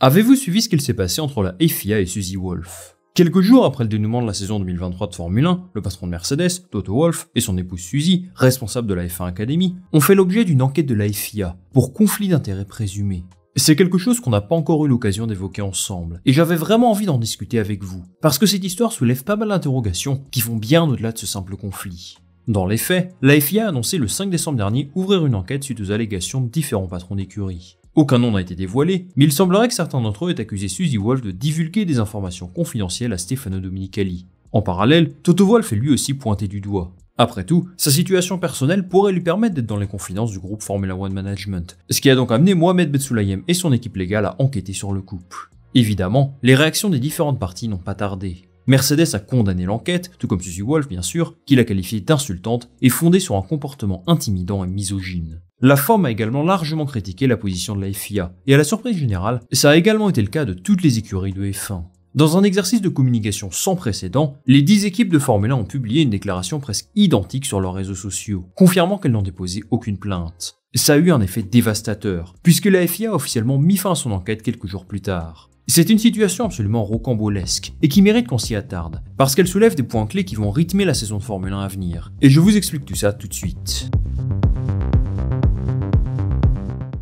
Avez-vous suivi ce qu'il s'est passé entre la FIA et Suzy Wolff? Quelques jours après le dénouement de la saison 2023 de Formule 1, le patron de Mercedes, Toto Wolff, et son épouse Suzy, responsable de la F1 Academy, ont fait l'objet d'une enquête de la FIA pour conflit d'intérêts présumé. C'est quelque chose qu'on n'a pas encore eu l'occasion d'évoquer ensemble, et j'avais vraiment envie d'en discuter avec vous, parce que cette histoire soulève pas mal d'interrogations qui vont bien au-delà de ce simple conflit. Dans les faits, la FIA a annoncé le 5 décembre dernier ouvrir une enquête suite aux allégations de différents patrons d'écurie. Aucun nom n'a été dévoilé, mais il semblerait que certains d'entre eux aient accusé Suzy Wolff de divulguer des informations confidentielles à Stefano Domenicali. En parallèle, Toto Wolff est lui aussi pointé du doigt. Après tout, sa situation personnelle pourrait lui permettre d'être dans les confidences du groupe Formula One Management, ce qui a donc amené Mohamed Bensoulayem et son équipe légale à enquêter sur le couple. Évidemment, les réactions des différentes parties n'ont pas tardé. Mercedes a condamné l'enquête, tout comme Suzy Wolff bien sûr, qui l'a qualifiée d'insultante et fondée sur un comportement intimidant et misogyne. La FOM a également largement critiqué la position de la FIA, et à la surprise générale, ça a également été le cas de toutes les écuries de F1. Dans un exercice de communication sans précédent, les 10 équipes de Formule 1 ont publié une déclaration presque identique sur leurs réseaux sociaux, confirmant qu'elles n'ont déposé aucune plainte. Ça a eu un effet dévastateur, puisque la FIA a officiellement mis fin à son enquête quelques jours plus tard. C'est une situation absolument rocambolesque, et qui mérite qu'on s'y attarde, parce qu'elle soulève des points clés qui vont rythmer la saison de Formule 1 à venir. Et je vous explique tout ça tout de suite.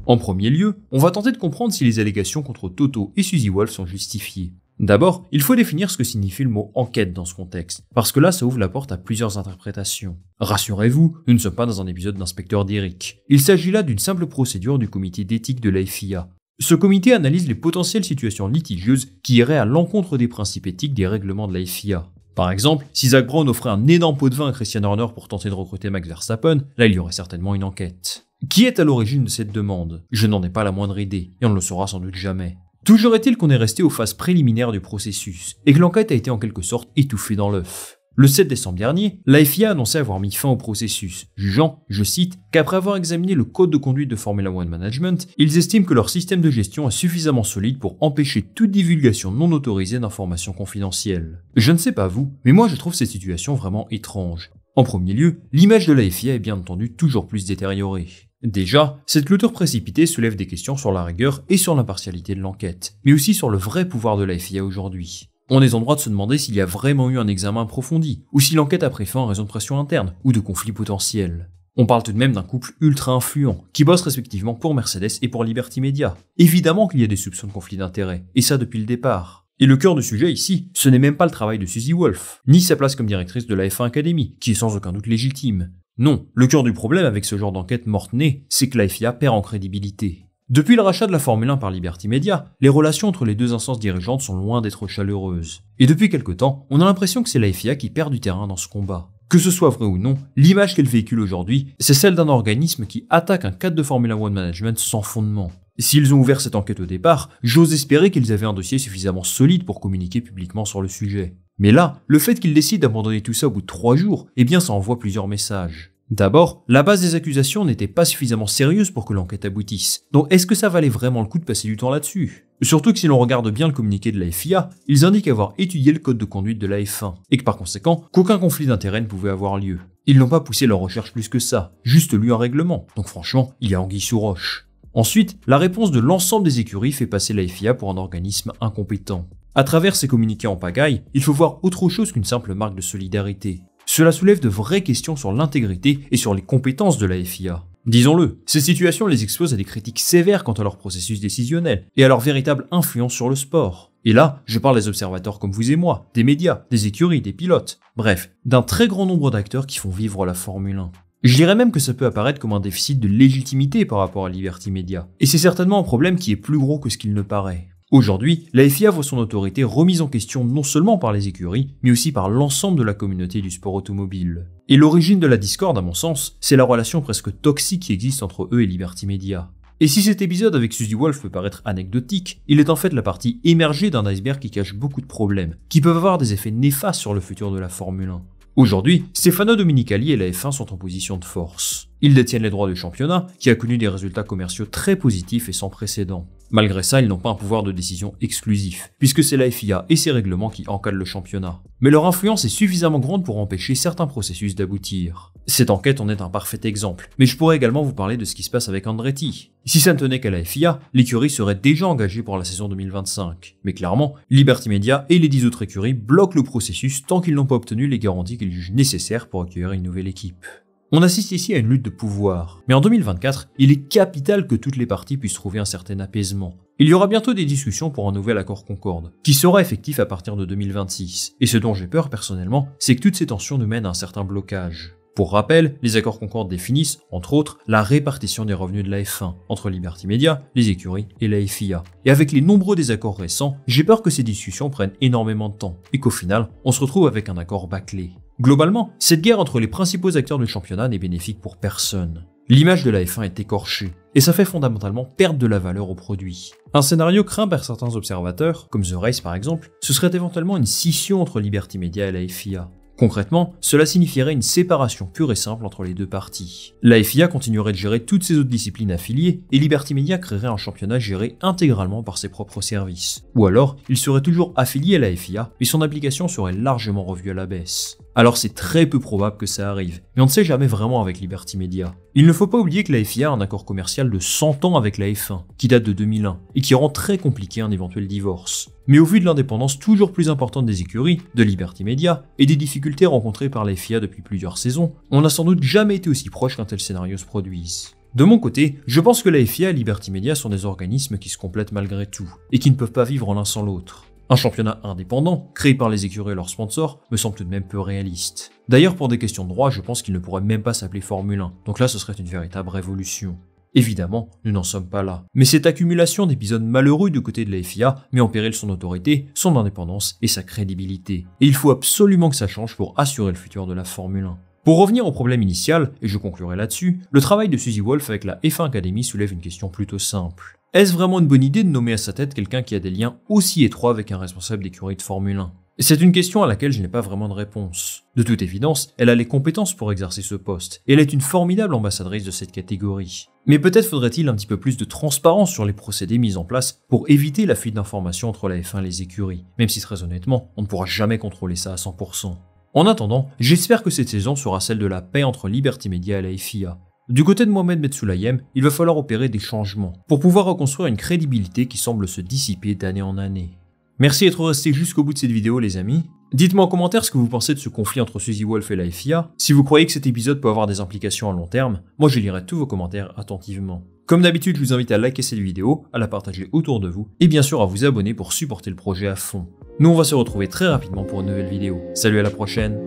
En premier lieu, on va tenter de comprendre si les allégations contre Toto et Suzy Wolff sont justifiées. D'abord, il faut définir ce que signifie le mot « enquête » dans ce contexte, parce que là ça ouvre la porte à plusieurs interprétations. Rassurez-vous, nous ne sommes pas dans un épisode d'Inspecteur Derrick. Il s'agit là d'une simple procédure du comité d'éthique de la FIA. Ce comité analyse les potentielles situations litigieuses qui iraient à l'encontre des principes éthiques des règlements de la FIA. Par exemple, si Zak Brown offrait un énorme pot de vin à Christian Horner pour tenter de recruter Max Verstappen, là il y aurait certainement une enquête. Qui est à l'origine de cette demande? Je n'en ai pas la moindre idée, et on ne le saura sans doute jamais. Toujours est-il qu'on est resté aux phases préliminaires du processus, et que l'enquête a été en quelque sorte étouffée dans l'œuf. Le 7 décembre dernier, la FIA a annoncé avoir mis fin au processus, jugeant, je cite, qu'après avoir examiné le code de conduite de Formula One Management, ils estiment que leur système de gestion est suffisamment solide pour empêcher toute divulgation non autorisée d'informations confidentielles. Je ne sais pas vous, mais moi je trouve cette situation vraiment étrange. En premier lieu, l'image de la FIA est bien entendu toujours plus détériorée. Déjà, cette clôture précipitée soulève des questions sur la rigueur et sur l'impartialité de l'enquête, mais aussi sur le vrai pouvoir de la FIA aujourd'hui. On est en droit de se demander s'il y a vraiment eu un examen approfondi, ou si l'enquête a pris fin en raison de pression interne, ou de conflits potentiels. On parle tout de même d'un couple ultra influent, qui bosse respectivement pour Mercedes et pour Liberty Media. Évidemment qu'il y a des soupçons de conflit d'intérêts, et ça depuis le départ. Et le cœur du sujet ici, ce n'est même pas le travail de Suzy Wolff, ni sa place comme directrice de la F1 Academy, qui est sans aucun doute légitime. Non, le cœur du problème avec ce genre d'enquête morte-née, c'est que la FIA perd en crédibilité. Depuis le rachat de la Formule 1 par Liberty Media, les relations entre les deux instances dirigeantes sont loin d'être chaleureuses. Et depuis quelque temps, on a l'impression que c'est la FIA qui perd du terrain dans ce combat. Que ce soit vrai ou non, l'image qu'elle véhicule aujourd'hui, c'est celle d'un organisme qui attaque un cadre de Formula One Management sans fondement. S'ils ont ouvert cette enquête au départ, j'ose espérer qu'ils avaient un dossier suffisamment solide pour communiquer publiquement sur le sujet. Mais là, le fait qu'ils décident d'abandonner tout ça au bout de 3 jours, eh bien ça envoie plusieurs messages. D'abord, la base des accusations n'était pas suffisamment sérieuse pour que l'enquête aboutisse. Donc est-ce que ça valait vraiment le coup de passer du temps là-dessus? Surtout que si l'on regarde bien le communiqué de la FIA, ils indiquent avoir étudié le code de conduite de la F1, et que par conséquent, qu'aucun conflit d'intérêt ne pouvait avoir lieu. Ils n'ont pas poussé leur recherche plus que ça, juste lu un règlement. Donc franchement, il y a anguille sous roche. Ensuite, la réponse de l'ensemble des écuries fait passer la FIA pour un organisme incompétent. À travers ces communiqués en pagaille, il faut voir autre chose qu'une simple marque de solidarité. Cela soulève de vraies questions sur l'intégrité et sur les compétences de la FIA. Disons-le, ces situations les exposent à des critiques sévères quant à leur processus décisionnel et à leur véritable influence sur le sport. Et là, je parle des observateurs comme vous et moi, des médias, des écuries, des pilotes, bref, d'un très grand nombre d'acteurs qui font vivre la Formule 1. Je dirais même que ça peut apparaître comme un déficit de légitimité par rapport à Liberty Media. Et c'est certainement un problème qui est plus gros que ce qu'il ne paraît. Aujourd'hui, la FIA voit son autorité remise en question non seulement par les écuries, mais aussi par l'ensemble de la communauté du sport automobile. Et l'origine de la discorde, à mon sens, c'est la relation presque toxique qui existe entre eux et Liberty Media. Et si cet épisode avec Suzy Wolff peut paraître anecdotique, il est en fait la partie émergée d'un iceberg qui cache beaucoup de problèmes, qui peuvent avoir des effets néfastes sur le futur de la Formule 1. Aujourd'hui, Stefano Domenicali et la F1 sont en position de force. Ils détiennent les droits du championnat, qui a connu des résultats commerciaux très positifs et sans précédent. Malgré ça, ils n'ont pas un pouvoir de décision exclusif, puisque c'est la FIA et ses règlements qui encadrent le championnat. Mais leur influence est suffisamment grande pour empêcher certains processus d'aboutir. Cette enquête en est un parfait exemple, mais je pourrais également vous parler de ce qui se passe avec Andretti. Si ça ne tenait qu'à la FIA, l'écurie serait déjà engagée pour la saison 2025. Mais clairement, Liberty Media et les 10 autres écuries bloquent le processus tant qu'ils n'ont pas obtenu les garanties qu'ils jugent nécessaires pour accueillir une nouvelle équipe. On assiste ici à une lutte de pouvoir, mais en 2024, il est capital que toutes les parties puissent trouver un certain apaisement. Il y aura bientôt des discussions pour un nouvel accord Concorde, qui sera effectif à partir de 2026. Et ce dont j'ai peur personnellement, c'est que toutes ces tensions nous mènent à un certain blocage. Pour rappel, les accords Concorde définissent, entre autres, la répartition des revenus de la F1 entre Liberty Media, les écuries et la FIA. Et avec les nombreux désaccords récents, j'ai peur que ces discussions prennent énormément de temps et qu'au final, on se retrouve avec un accord bâclé. Globalement, cette guerre entre les principaux acteurs du championnat n'est bénéfique pour personne. L'image de la F1 est écorchée, et ça fait fondamentalement perdre de la valeur au produit. Un scénario craint par certains observateurs, comme The Race par exemple, ce serait éventuellement une scission entre Liberty Media et la FIA. Concrètement, cela signifierait une séparation pure et simple entre les deux parties. La FIA continuerait de gérer toutes ses autres disciplines affiliées et Liberty Media créerait un championnat géré intégralement par ses propres services. Ou alors, il serait toujours affilié à la FIA, mais son application serait largement revue à la baisse. Alors c'est très peu probable que ça arrive, mais on ne sait jamais vraiment avec Liberty Media. Il ne faut pas oublier que la FIA a un accord commercial de 100 ans avec la F1, qui date de 2001, et qui rend très compliqué un éventuel divorce. Mais au vu de l'indépendance toujours plus importante des écuries, de Liberty Media, et des difficultés rencontrées par la FIA depuis plusieurs saisons, on n'a sans doute jamais été aussi proche qu'un tel scénario se produise. De mon côté, je pense que la FIA et Liberty Media sont des organismes qui se complètent malgré tout, et qui ne peuvent pas vivre l'un sans l'autre. Un championnat indépendant, créé par les écuries et leurs sponsors, me semble tout de même peu réaliste. D'ailleurs, pour des questions de droit, je pense qu'il ne pourrait même pas s'appeler Formule 1, donc là ce serait une véritable révolution. Évidemment, nous n'en sommes pas là. Mais cette accumulation d'épisodes malheureux du côté de la FIA met en péril son autorité, son indépendance et sa crédibilité. Et il faut absolument que ça change pour assurer le futur de la Formule 1. Pour revenir au problème initial, et je conclurai là-dessus, le travail de Suzy Wolff avec la F1 Academy soulève une question plutôt simple. Est-ce vraiment une bonne idée de nommer à sa tête quelqu'un qui a des liens aussi étroits avec un responsable d'écurie de Formule 1 ? C'est une question à laquelle je n'ai pas vraiment de réponse. De toute évidence, elle a les compétences pour exercer ce poste, et elle est une formidable ambassadrice de cette catégorie. Mais peut-être faudrait-il un petit peu plus de transparence sur les procédés mis en place pour éviter la fuite d'informations entre la F1 et les écuries, même si très honnêtement, on ne pourra jamais contrôler ça à 100%. En attendant, j'espère que cette saison sera celle de la paix entre Liberty Media et la FIA. Du côté de Mohamed Metsoulaïem, il va falloir opérer des changements pour pouvoir reconstruire une crédibilité qui semble se dissiper d'année en année. Merci d'être resté jusqu'au bout de cette vidéo les amis. Dites-moi en commentaire ce que vous pensez de ce conflit entre Suzy Wolff et la FIA. Si vous croyez que cet épisode peut avoir des implications à long terme, moi je lirai tous vos commentaires attentivement. Comme d'habitude, je vous invite à liker cette vidéo, à la partager autour de vous, et bien sûr à vous abonner pour supporter le projet à fond. Nous on va se retrouver très rapidement pour une nouvelle vidéo. Salut, à la prochaine.